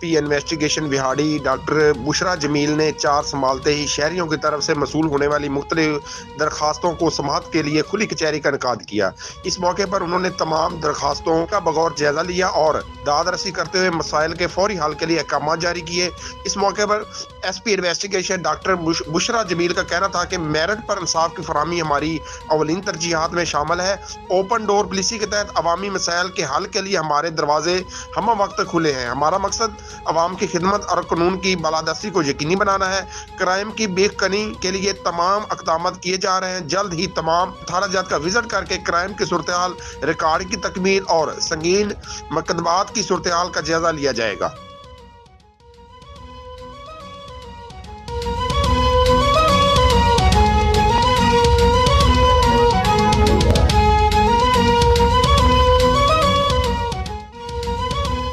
پی investigation بہاڑی doctor بشرا جمیل نے چار سنبھالتے ہی شہریوں کی طرف سے موصول ہونے والی مختلف درخواستوں کو سماعت کے لیے کھلی کچہری کا انعقاد کیا۔ اس موقع پر انہوں نے تمام درخواستوں کا بغور جائزہ لیا اور داد رسی کرتے ہوئے مسائل کے فوری حل کے لیے احکامات جاری کیے۔ اس موقع پر ایس پی انویسٹیگیشن ڈاکٹر بشرا جمیل کا کہنا تھا کہ میرٹ پر انصاف کی فراہمی ہماری اولین ترجیحات میں شامل ہے۔ اوپن ڈور پالیسی کے تحت عوامی مسائل کے حل کے لیے ہمارے دروازے ہمہ وقت کھلے ہیں۔ ہمارا مقصد عوام کی خدمت اور قانون کی بالادستی کو یقینی بنانا ہے۔ کرائم کی بے کنی کے لیے تمام اقدامات کیے جا رہے ہیں۔ جلد ہی تمام تھانہ جات کا وزٹ کر کے کرائم کی صورتحال، ریکارڈ کی تکمیل اور سنگین مقدمات کی صورتحال کا جائزہ لیا جائے گا۔